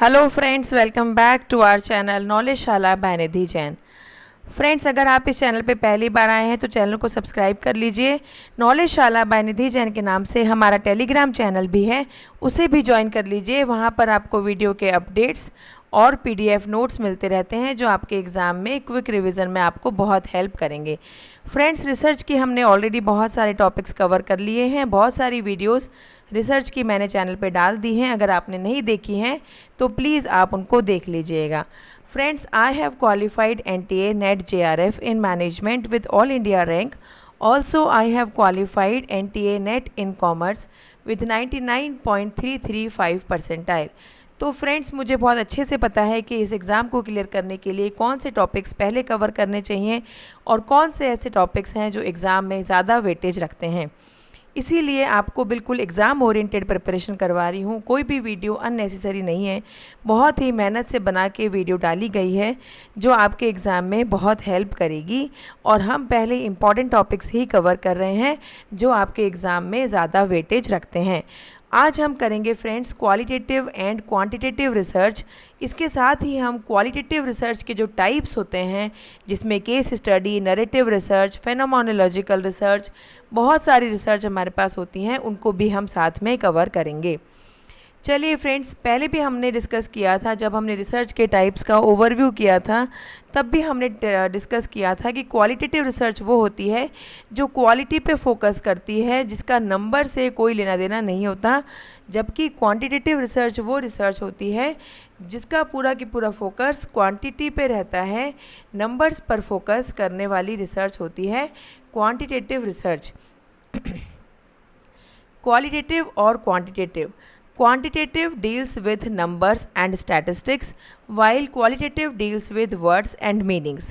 Hello friends, welcome back to our channel Knowledgeshala by Nidhi Jain. Friends, अगर आप इस चैनल पे पहली बार आए हैं तो चैनल को सब्सक्राइब कर लीजिए। नॉलेजशाला बाय निधि जैन के नाम से हमारा टेलीग्राम चैनल भी है, उसे भी ज्वाइन कर लीजिए। वहाँ पर आपको वीडियो के अपडेट्स और पीडीएफ नोट्स मिलते रहते हैं जो आपके एग्ज़ाम में क्विक रिवीजन में आपको बहुत हेल्प करेंगे। फ्रेंड्स, रिसर्च की हमने ऑलरेडी बहुत सारे टॉपिक्स कवर कर लिए हैं। बहुत सारी वीडियोस रिसर्च की मैंने चैनल पे डाल दी हैं। अगर आपने नहीं देखी हैं तो प्लीज़ आप उनको देख लीजिएगा। Friends, I have qualified NTA NET JRF in management with all India rank. Also, I have qualified NTA NET in commerce with 99.335 percentile. तो फ्रेंड्स, मुझे बहुत अच्छे से पता है कि इस एग्ज़ाम को क्लियर करने के लिए कौन से टॉपिक्स पहले कवर करने चाहिए और कौन से ऐसे टॉपिक्स हैं जो एग्ज़ाम में ज़्यादा वेटेज रखते हैं। इसीलिए आपको बिल्कुल एग्ज़ाम ओरिएंटेड प्रिपरेशन करवा रही हूँ। कोई भी वीडियो अननेसेसरी नहीं है, बहुत ही मेहनत से बना के वीडियो डाली गई है जो आपके एग्ज़ाम में बहुत हेल्प करेगी। और हम पहले इम्पॉर्टेंट टॉपिक्स ही कवर कर रहे हैं जो आपके एग्ज़ाम में ज़्यादा वेटेज रखते हैं। आज हम करेंगे friends qualitative and quantitative research. इसके साथ ही हम क्वालिटेटिव रिसर्च के जो टाइप्स होते हैं, जिसमें case study, narrative research, phenomenological research, बहुत सारी रिसर्च हमारे पास होती हैं, उनको भी हम साथ में कवर करेंगे। चलिए फ्रेंड्स, पहले भी हमने डिस्कस किया था, जब हमने रिसर्च के टाइप्स का ओवरव्यू किया था तब भी हमने डिस्कस किया था कि क्वालिटेटिव रिसर्च वो होती है जो क्वालिटी पे फोकस करती है, जिसका नंबर से कोई लेना देना नहीं होता। जबकि क्वांटिटेटिव रिसर्च वो रिसर्च होती है जिसका पूरा की पूरा फोकस क्वांटिटी पे रहता है, नंबर्स पर फोकस करने वाली रिसर्च होती है क्वांटिटेटिव रिसर्च। क्वालिटेटिव और quantitative. Quantitative deals with numbers and statistics, while qualitative deals with words and meanings.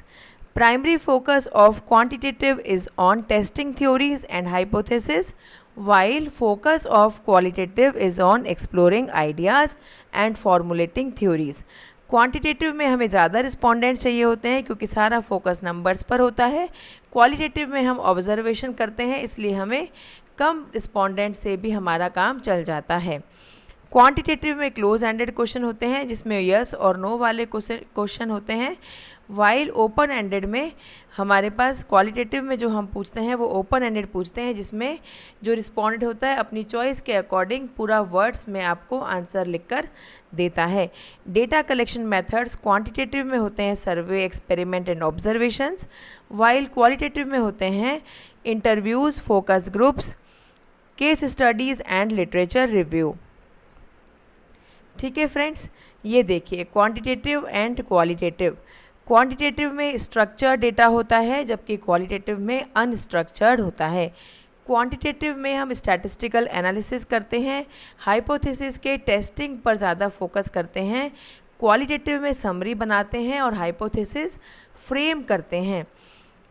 Primary focus of quantitative is on testing theories and hypotheses, while focus of qualitative is on exploring ideas and formulating theories. Quantitative में हमें ज़्यादा respondent चाहिए होते हैं क्योंकि सारा focus numbers पर होता है। क्वालिटेटिव में हम ऑब्जर्वेशन करते हैं, इसलिए हमें कम रिस्पोंडेंट से भी हमारा काम चल जाता है। क्वांटिटेटिव में क्लोज एंडेड क्वेश्चन होते हैं जिसमें यस और नो वाले क्वेश्चन होते हैं, वाइल ओपन एंडेड में हमारे पास क्वालिटेटिव में जो हम पूछते हैं वो ओपन एंडेड पूछते हैं, जिसमें जो रिस्पोंडेंट होता है अपनी चॉइस के अकॉर्डिंग पूरा वर्ड्स में आपको आंसर लिखकर देता है। डेटा कलेक्शन मेथड्स क्वांटिटेटिव में होते हैं survey, experiment and observations, while qualitative में होते हैं interviews, focus groups, case studies and literature review. ठीक है फ्रेंड्स, ये देखिए क्वांटिटेटिव एंड क्वालिटेटिव। क्वांटिटेटिव में स्ट्रक्चर्ड डेटा होता है जबकि क्वालिटेटिव में अनस्ट्रक्चर्ड होता है। क्वांटिटेटिव में हम स्टैटिस्टिकल एनालिसिस करते हैं, हाइपोथेसिस के टेस्टिंग पर ज़्यादा फोकस करते हैं। क्वालिटेटिव में समरी बनाते हैं और हाइपोथेसिस फ्रेम करते हैं।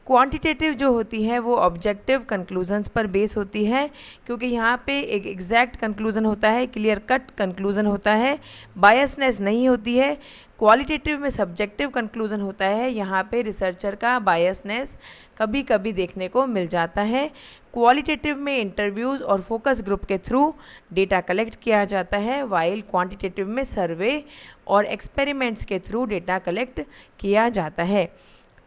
क्वांटिटेटिव जो होती है वो ऑब्जेक्टिव कंक्लूजन्स पर बेस होती है, क्योंकि यहाँ पे एक एग्जैक्ट कंक्लूज़न होता है, क्लियर कट कंक्लूज़न होता है, बायसनेस नहीं होती है। क्वालिटेटिव में सब्जेक्टिव कंक्लूज़न होता है, यहाँ पे रिसर्चर का बायसनेस कभी कभी देखने को मिल जाता है। क्वालिटेटिव में इंटरव्यूज़ और फोकस ग्रुप के थ्रू डेटा कलेक्ट किया जाता है, वाइल क्वांटिटेटिव में सर्वे और एक्सपेरिमेंट्स के थ्रू डेटा कलेक्ट किया जाता है।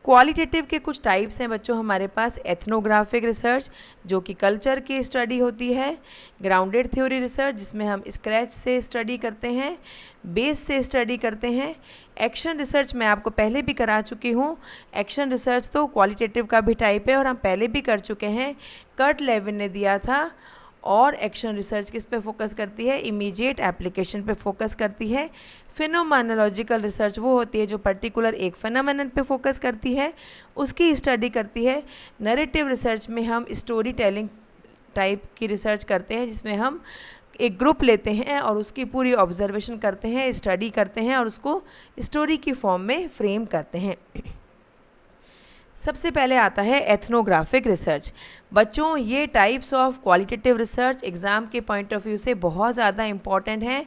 क्वालिटेटिव के कुछ टाइप्स हैं बच्चों हमारे पास। एथनोग्राफिक रिसर्च जो कि कल्चर की स्टडी होती है, ग्राउंडेड थ्योरी रिसर्च जिसमें हम स्क्रैच से स्टडी करते हैं, बेस से स्टडी करते हैं। एक्शन रिसर्च मैं आपको पहले भी करा चुकी हूँ। एक्शन रिसर्च तो क्वालिटेटिव का भी टाइप है और हम पहले भी कर चुके हैं, कर्ट लेविन ने दिया था। और एक्शन रिसर्च किस पे फोकस करती है? इमीडिएट एप्लीकेशन पे फोकस करती है। फिनोमेनोलॉजिकल रिसर्च वो होती है जो पर्टिकुलर एक फिनोमेनन पे फोकस करती है, उसकी स्टडी करती है। नरेटिव रिसर्च में हम स्टोरी टेलिंग टाइप की रिसर्च करते हैं, जिसमें हम एक ग्रुप लेते हैं और उसकी पूरी ऑब्जर्वेशन करते हैं, स्टडी करते हैं और उसको स्टोरी की फॉर्म में फ्रेम करते हैं। सबसे पहले आता है एथनोग्राफिक रिसर्च। बच्चों, ये types of qualitative research exam के पॉइंट ऑफ व्यू से बहुत ज़्यादा इम्पॉर्टेंट है।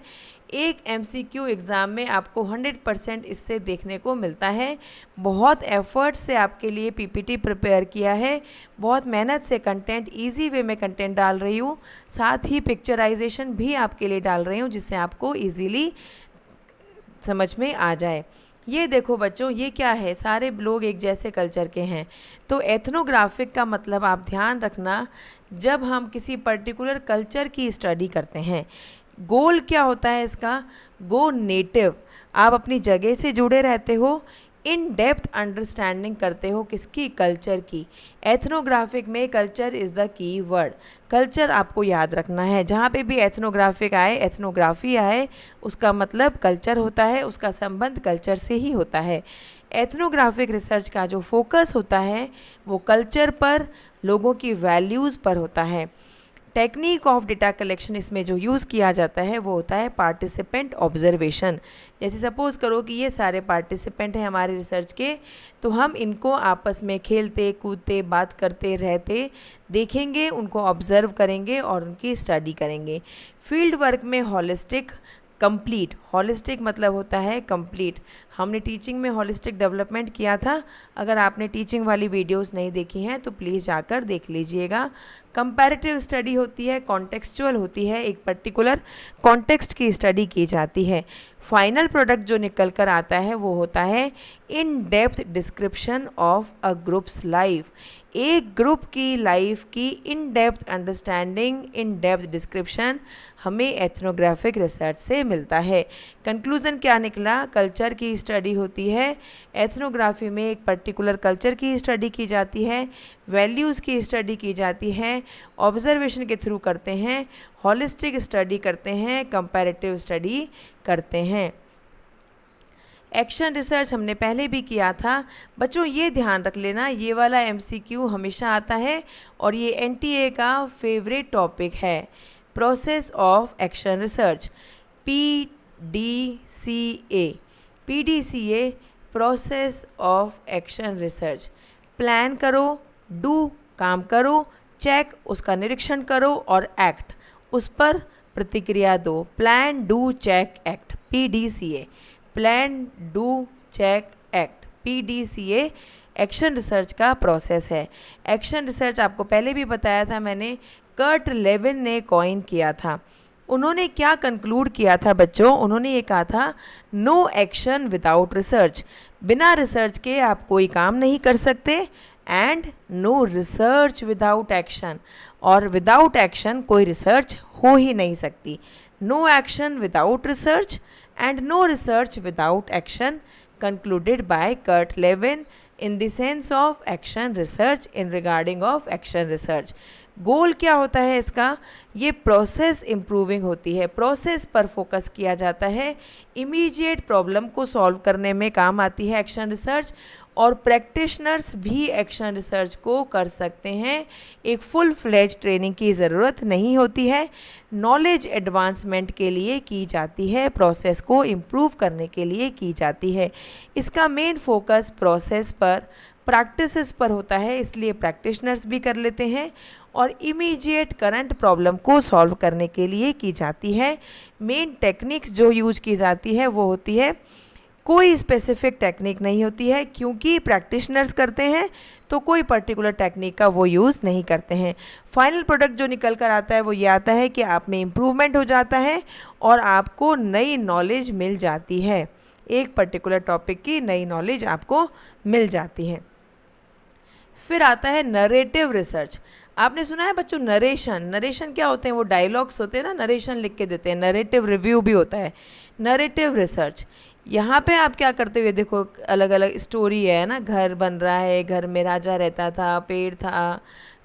एक एमसीक्यू एग्ज़ाम में आपको 100% इससे देखने को मिलता है। बहुत एफर्ट से आपके लिए पीपीटी प्रिपेयर किया है, बहुत मेहनत से कंटेंट इजी वे में कंटेंट डाल रही हूँ, साथ ही पिक्चराइजेशन भी आपके लिए डाल रही हूँ जिससे आपको इजीली समझ में आ जाए। ये देखो बच्चों, ये क्या है, सारे लोग एक जैसे कल्चर के हैं। तो एथनोग्राफिक का मतलब आप ध्यान रखना, जब हम किसी पर्टिकुलर कल्चर की स्टडी करते हैं, गोल क्या होता है इसका, गो नेटिव, आप अपनी जगह से जुड़े रहते हो, इन डेप्थ अंडरस्टैंडिंग करते हो किसकी, कल्चर की। एथनोग्राफिक में culture is the key word, culture आपको याद रखना है। जहाँ पे भी एथनोग्राफिक आए, एथनोग्राफी आए, उसका मतलब कल्चर होता है, उसका संबंध कल्चर से ही होता है। एथनोग्राफिक रिसर्च का जो फोकस होता है वो कल्चर पर, लोगों की वैल्यूज़ पर होता है। टेक्निक ऑफ डेटा कलेक्शन इसमें जो यूज़ किया जाता है वो होता है पार्टिसिपेंट ऑब्जर्वेशन। जैसे सपोज़ करो कि ये सारे पार्टिसिपेंट हैं हमारे रिसर्च के, तो हम इनको आपस में खेलते कूदते बात करते रहते देखेंगे, उनको ऑब्ज़र्व करेंगे और उनकी स्टडी करेंगे। फील्ड वर्क में हॉलिस्टिक, कंप्लीट, हॉलिस्टिक मतलब होता है कंप्लीट। हमने टीचिंग में हॉलिस्टिक डेवलपमेंट किया था, अगर आपने टीचिंग वाली वीडियोस नहीं देखी हैं तो प्लीज़ जाकर देख लीजिएगा। कंपैरेटिव स्टडी होती है, कॉन्टेक्सचुअल होती है, एक पर्टिकुलर कॉन्टेक्स्ट की स्टडी की जाती है। फाइनल प्रोडक्ट जो निकल कर आता है वो होता है in depth description of a groups life, एक ग्रुप की लाइफ की in depth understanding, in depth description हमें एथनोग्राफिक रिसर्च से मिलता है। कंक्लूज़न क्या निकला, कल्चर की स्टडी होती है, एथनोग्राफी में एक पर्टिकुलर कल्चर की स्टडी की जाती है, वैल्यूज़ की स्टडी की जाती है, ऑब्जर्वेशन के थ्रू करते हैं, हॉलिस्टिक स्टडी करते हैं, कंपैरेटिव स्टडी करते हैं। एक्शन रिसर्च हमने पहले भी किया था बच्चों, ये ध्यान रख लेना, ये वाला MCQ हमेशा आता है और ये NTA का फेवरेट टॉपिक है। Process of action research, PDCA, process of action research. Plan करो, डू काम करो, चेक उसका निरीक्षण करो और एक्ट उस पर प्रतिक्रिया दो। Plan, do, check, act, PDCA, plan, do, check, act, PDCA action research का प्रोसेस है। एक्शन रिसर्च आपको पहले भी बताया था मैंने, कर्ट लेविन ने कॉइन किया था। उन्होंने क्या कंक्लूड किया था बच्चों, उन्होंने ये कहा था नो एक्शन विदाउट रिसर्च, बिना रिसर्च के आप कोई काम नहीं कर सकते, and no research without action, और विदाउट एक्शन कोई रिसर्च हो ही नहीं सकती। No action without research and no research without action, concluded by Kurt Lewin in the sense of action research in regarding of action research। गोल क्या होता है इसका, ये प्रोसेस इम्प्रूविंग होती है, प्रोसेस पर फोकस किया जाता है, इमीडिएट प्रॉब्लम को सॉल्व करने में काम आती है एक्शन रिसर्च, और प्रैक्टिशनर्स भी एक्शन रिसर्च को कर सकते हैं, एक फुल फ्लेज ट्रेनिंग की ज़रूरत नहीं होती है, नॉलेज एडवांसमेंट के लिए की जाती है, प्रोसेस को इम्प्रूव करने के लिए की जाती है। इसका मेन फोकस प्रोसेस पर, प्रैक्टिसेस पर होता है, इसलिए प्रैक्टिशनर्स भी कर लेते हैं, और इमीडिएट करंट प्रॉब्लम को सॉल्व करने के लिए की जाती है। मेन टेक्निक्स जो यूज की जाती है वो होती है, कोई स्पेसिफिक टेक्निक नहीं होती है, क्योंकि प्रैक्टिशनर्स करते हैं तो कोई पर्टिकुलर टेक्निक का वो यूज़ नहीं करते हैं। फाइनल प्रोडक्ट जो निकल कर आता है वो ये आता है कि आप में इम्प्रूवमेंट हो जाता है और आपको नई नॉलेज मिल जाती है, एक पर्टिकुलर टॉपिक की नई नॉलेज आपको मिल जाती है। फिर आता है नरेटिव रिसर्च। आपने सुना है बच्चों नरेशन, नरेशन क्या होते हैं, वो डायलॉग्स होते हैं ना, नरेशन लिख के देते हैं, नरेटिव रिव्यू भी होता है। नरेटिव रिसर्च, यहाँ पे आप क्या करते हो, देखो अलग अलग स्टोरी है ना, घर बन रहा है, घर में राजा रहता था, पेड़ था,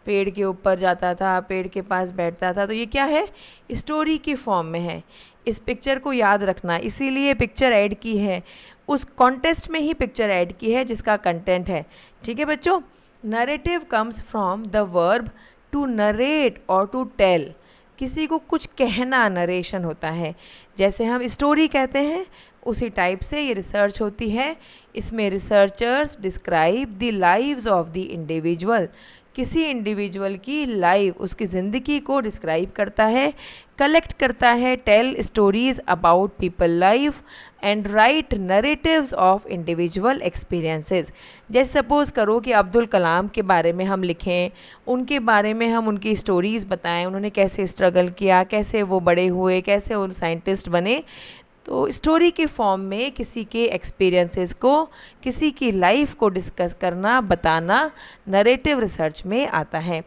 पेड़ के ऊपर जाता था, पेड़ के पास बैठता था, तो ये क्या है, स्टोरी की फॉर्म में है। इस पिक्चर को याद रखना, इसीलिए पिक्चर ऐड की है, उस कॉन्टेस्ट में ही पिक्चर ऐड की है जिसका कंटेंट है। ठीक है बच्चों। Narrative comes from the verb to narrate और टू टेल, किसी को कुछ कहना नरेशन होता है, जैसे हम स्टोरी कहते हैं उसी टाइप से ये रिसर्च होती है। इसमें researchers describe the lives of the individual, किसी इंडिविजुअल की लाइफ, उसकी ज़िंदगी को डिस्क्राइब करता है, कलेक्ट करता है, tell stories about people life and write narratives of individual experiences. जैसे सपोज़ करो कि अब्दुल कलाम के बारे में हम लिखें, उनके बारे में हम उनकी स्टोरीज़ बताएं, उन्होंने कैसे स्ट्रगल किया, कैसे वो बड़े हुए, कैसे वो साइंटिस्ट बने, तो स्टोरी के फॉर्म में किसी के एक्सपीरियंसेस को, किसी की लाइफ को डिस्कस करना, बताना नरेटिव रिसर्च में आता है।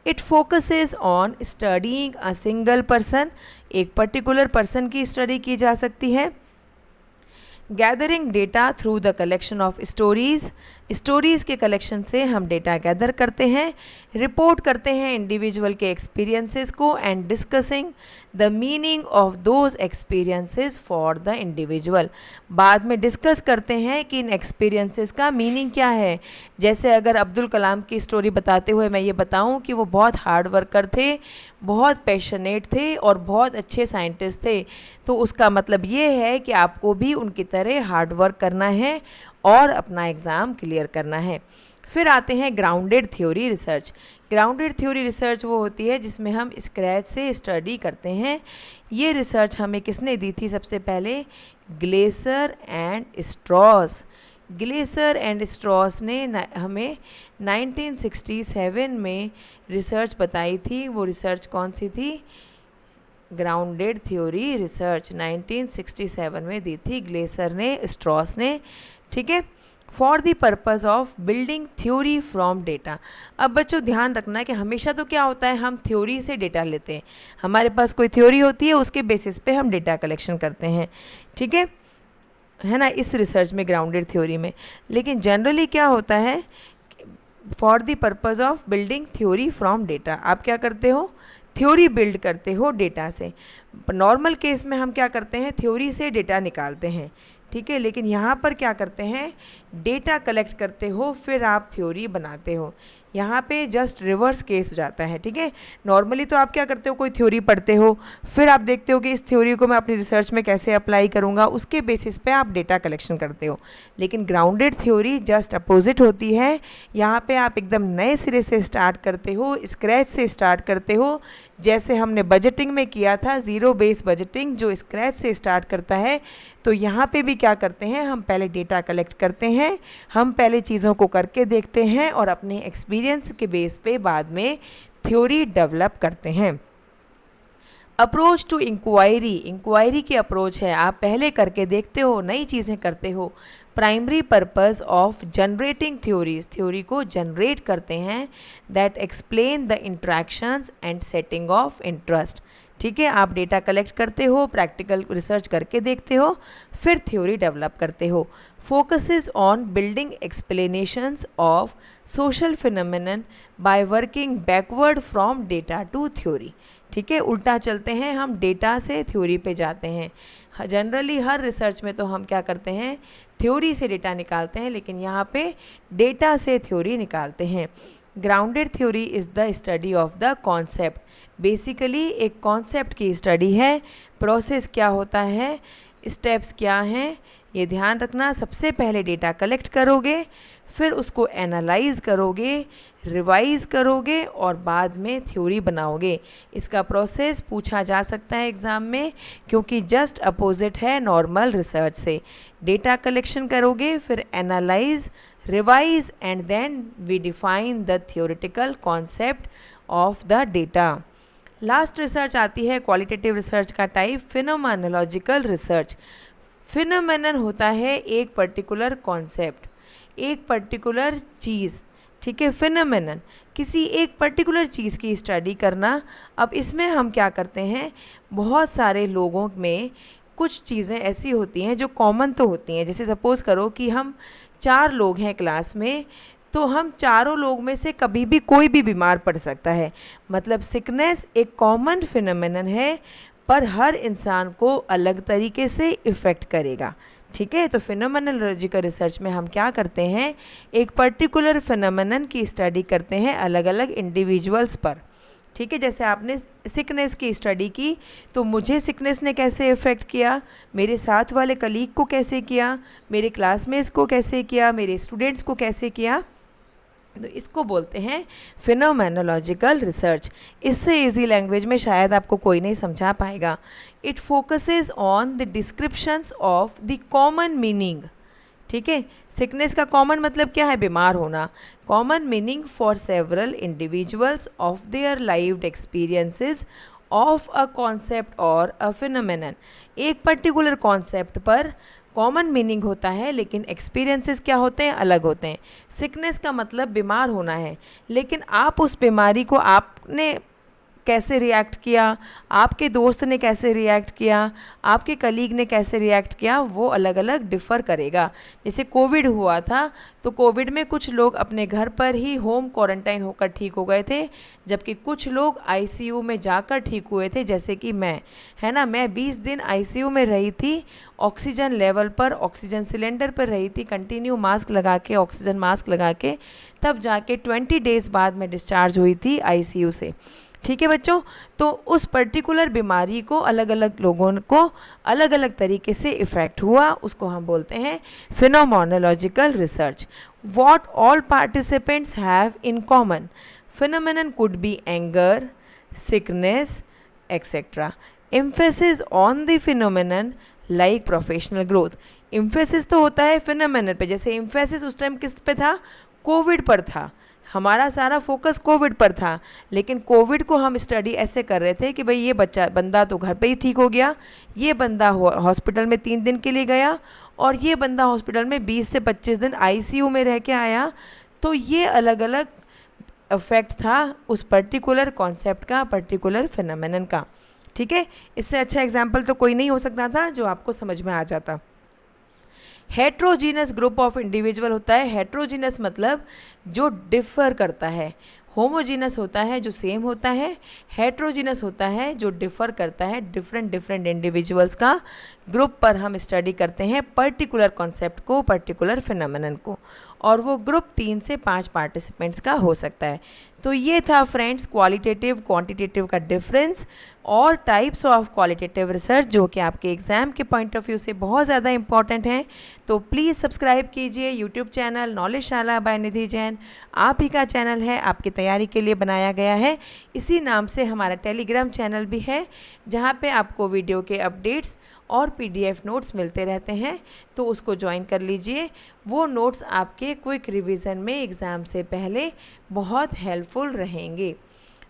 It focuses on studying a single person, एक पर्टिकुलर पर्सन की स्टडी की जा सकती है। Gathering data through the collection of stories, stories के कलेक्शन से हम डेटा गैदर करते हैं, रिपोर्ट करते हैं इंडिविजुअल के एक्सपीरियंसेस को and discussing the meaning of those experiences for the individual, बाद में डिस्कस करते हैं कि इन एक्सपीरियंसेस का मीनिंग क्या है। जैसे अगर अब्दुल कलाम की स्टोरी बताते हुए मैं ये बताऊं कि वो बहुत हार्ड वर्कर थे, बहुत पैशनेट थे और बहुत अच्छे साइंटिस्ट थे, तो उसका मतलब ये है कि आपको भी उनकी तरह हार्ड वर्क करना है और अपना एग्ज़ाम क्लियर करना है। फिर आते हैं grounded theory research. Grounded theory research वो होती है जिसमें हम स्क्रैच से स्टडी करते हैं। ये रिसर्च हमें किसने दी थी? सबसे पहले Glaser and Strauss. Glaser and Strauss ने हमें 1967 में रिसर्च बताई थी। वो रिसर्च कौन सी थी? ग्राउंडेड थ्योरी रिसर्च 1967 में दी थी ग्लेसर ने, स्ट्रॉस ने। ठीक है, for the purpose of building theory from data. अब बच्चों ध्यान रखना कि हमेशा तो क्या होता है, हम थ्योरी से डेटा लेते हैं, हमारे पास कोई थ्योरी होती है, उसके बेसिस पे हम डेटा कलेक्शन करते हैं। ठीक है ना, इस रिसर्च में ग्राउंडेड थ्योरी में। लेकिन जनरली क्या होता है, for the purpose of building theory from data, आप क्या करते हो? थ्योरी बिल्ड करते हो डेटा से। नॉर्मल केस में हम क्या करते हैं? थ्योरी से डेटा निकालते हैं। ठीक है, लेकिन यहाँ पर क्या करते हैं? डेटा कलेक्ट करते हो फिर आप थ्योरी बनाते हो। यहाँ पे जस्ट रिवर्स केस हो जाता है। ठीक है, नॉर्मली तो आप क्या करते हो? कोई थ्योरी पढ़ते हो, फिर आप देखते हो कि इस थ्योरी को मैं अपनी रिसर्च में कैसे अप्लाई करूँगा, उसके बेसिस पे आप डेटा कलेक्शन करते हो। लेकिन ग्राउंडेड थ्योरी जस्ट अपोजिट होती है। यहाँ पे आप एकदम नए सिरे से स्टार्ट करते हो, स्क्रैच से स्टार्ट करते हो, जैसे हमने बजटिंग में किया था, ज़ीरो बेस बजटिंग जो स्क्रैच से स्टार्ट करता है। तो यहाँ पे भी क्या करते हैं? हम पहले डेटा कलेक्ट करते हैं, हम पहले चीज़ों को करके देखते हैं और अपने एक्सपीरियंस के बेस पे बाद में थ्योरी डेवलप करते हैं। अप्रोच टू इंक्वायरी, इंक्वायरी की अप्रोच है, आप पहले करके देखते हो, नई चीज़ें करते हो। Primary purpose of generating theories, theory को जनरेट करते हैं, that explain the interactions and setting of interest. ठीक है, आप डेटा कलेक्ट करते हो, प्रैक्टिकल रिसर्च करके देखते हो, फिर थ्योरी डेवलप करते हो। Focuses on building explanations of social phenomenon by working backward from data to theory. ठीक है, उल्टा चलते हैं, हम डेटा से थ्योरी पे जाते हैं। जनरली हर रिसर्च में तो हम क्या करते हैं? थ्योरी से डेटा निकालते हैं, लेकिन यहाँ पे डेटा से थ्योरी निकालते हैं। Grounded theory is the study of the concept, basically एक कॉन्सेप्ट की स्टडी है। प्रोसेस क्या होता है, स्टेप्स क्या हैं, ये ध्यान रखना। सबसे पहले डेटा कलेक्ट करोगे, फिर उसको एनालाइज करोगे, रिवाइज करोगे और बाद में थ्योरी बनाओगे। इसका प्रोसेस पूछा जा सकता है एग्ज़ाम में, क्योंकि जस्ट अपोजिट है नॉर्मल रिसर्च से। डेटा कलेक्शन करोगे, फिर analyse, revise and then we define the theoretical concept of the data. Last research आती है क्वालिटेटिव रिसर्च का टाइप, फिनोमेनोलॉजिकल रिसर्च। फिनोमेनन होता है एक पर्टिकुलर कॉन्सेप्ट, एक पर्टिकुलर चीज़। ठीक है, फिनोमेनन किसी एक पर्टिकुलर चीज़ की स्टडी करना। अब इसमें हम क्या करते हैं? बहुत सारे लोगों में कुछ चीज़ें ऐसी होती हैं जो कॉमन तो होती हैं। जैसे सपोज़ करो कि हम 4 लोग हैं क्लास में, तो हम चारों लोग में से कभी भी कोई भी बीमार पड़ सकता है। मतलब सिकनेस एक कॉमन फिनोमेनन है, पर हर इंसान को अलग तरीके से इफ़ेक्ट करेगा। ठीक है, तो फिनोमेनोलॉजिकल रिसर्च में हम क्या करते हैं? एक पर्टिकुलर फिनोमेनन की स्टडी करते हैं अलग अलग इंडिविजुअल्स पर। ठीक है, जैसे आपने सिकनेस की स्टडी की, तो मुझे सिकनेस ने कैसे इफ़ेक्ट किया, मेरे साथ वाले कलीग को कैसे किया, मेरे क्लासमेट्स को कैसे किया, मेरे स्टूडेंट्स को कैसे किया, तो इसको बोलते हैं फिनोमेनोलॉजिकल रिसर्च। इससे इजी लैंग्वेज में शायद आपको कोई नहीं समझा पाएगा। It focuses on the descriptions of the common meaning. ठीक है, सिकनेस का कॉमन मतलब क्या है? बीमार होना। Common meaning for several individuals of their lived experiences of a concept और अ फिनोमेनन। एक पर्टिकुलर कॉन्सेप्ट पर कॉमन मीनिंग होता है लेकिन एक्सपीरियंसेस क्या होते हैं, अलग होते हैं। सिकनेस का मतलब बीमार होना है, लेकिन आप उस बीमारी को आपने कैसे रिएक्ट किया, आपके दोस्त ने कैसे रिएक्ट किया, आपके कलीग ने कैसे रिएक्ट किया, वो अलग अलग डिफ़र करेगा। जैसे कोविड हुआ था तो कोविड में कुछ लोग अपने घर पर ही होम क्वारंटाइन होकर ठीक हो गए थे, जबकि कुछ लोग आईसीयू में जाकर ठीक हुए थे, जैसे कि मैं, है ना। मैं 20 दिन आईसीयू में रही थी, ऑक्सीजन लेवल पर, ऑक्सीजन सिलेंडर पर रही थी, कंटिन्यू मास्क लगा के, ऑक्सीजन मास्क लगा के, तब जाके 20 डेज़ बाद मैं डिस्चार्ज हुई थी आईसीयू से। ठीक है बच्चों, तो उस पर्टिकुलर बीमारी को अलग अलग लोगों को अलग अलग तरीके से इफ़ेक्ट हुआ, उसको हम बोलते हैं phenomenological research. What all participants have in common. Phenomenon could be anger, sickness, etcetera. Emphasis on the phenomenon like professional growth. Emphasis तो होता है फिनोमेनन पे, जैसे एम्फेसिस उस टाइम किस पे था, कोविड पर था, हमारा सारा फोकस कोविड पर था, लेकिन कोविड को हम स्टडी ऐसे कर रहे थे कि भाई ये बंदा तो घर पे ही ठीक हो गया, ये बंदा हॉस्पिटल में 3 दिन के लिए गया, और ये बंदा हॉस्पिटल में 20 से 25 दिन आईसीयू में रह के आया। तो ये अलग अलग इफेक्ट था उस पर्टिकुलर कॉन्सेप्ट का, पर्टिकुलर फिनोमेनन का। ठीक है, इससे अच्छा एग्जाम्पल तो कोई नहीं हो सकता था जो आपको समझ में आ जाता। हेट्रोजीनस ग्रुप ऑफ इंडिविजुअल होता है। हेट्रोजीनस मतलब जो डिफ़र करता है। होमोजीनस होता है जो सेम होता है, हेट्रोजीनस होता है जो डिफ़र करता है। डिफरेंट डिफरेंट इंडिविजुअल्स का ग्रुप पर हम स्टडी करते हैं पर्टिकुलर कॉन्सेप्ट को, पर्टिकुलर फिनोमेनन को, और वो ग्रुप 3 से 5 पार्टिसिपेंट्स का हो सकता है। तो ये था फ्रेंड्स क्वालिटेटिव क्वांटिटेटिव का डिफरेंस और टाइप्स ऑफ क्वालिटेटिव रिसर्च, जो कि आपके एग्ज़ाम के पॉइंट ऑफ व्यू से बहुत ज़्यादा इंपॉर्टेंट हैं। तो प्लीज़ सब्सक्राइब कीजिए YouTube channel Knowledgeshala by Nidhi Jain. आप ही का चैनल है, आपकी तैयारी के लिए बनाया गया है। इसी नाम से हमारा टेलीग्राम चैनल भी है, जहाँ पे आपको वीडियो के अपडेट्स और पीडीएफ नोट्स मिलते रहते हैं, तो उसको ज्वाइन कर लीजिए। वो नोट्स आपके क्विक रिवीजन में एग्ज़ाम से पहले बहुत हेल्पफुल रहेंगे।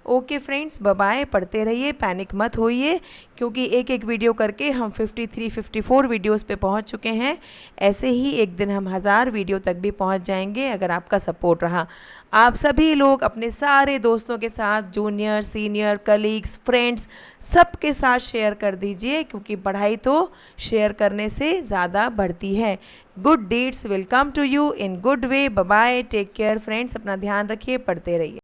Okay friends, bye bye. पढ़ते रहिए, पैनिक मत होइए, क्योंकि एक एक वीडियो करके हम 53-54 वीडियोस पे पहुंच चुके हैं। ऐसे ही एक दिन हम 1000 वीडियो तक भी पहुंच जाएंगे अगर आपका सपोर्ट रहा। आप सभी लोग अपने सारे दोस्तों के साथ, जूनियर, सीनियर, कलीग्स, फ्रेंड्स, सबके साथ शेयर कर दीजिए, क्योंकि पढ़ाई तो शेयर करने से ज़्यादा बढ़ती है। Good deeds will come to you in good way. Bye bye, take care friends, अपना ध्यान रखिए, पढ़ते रहिए।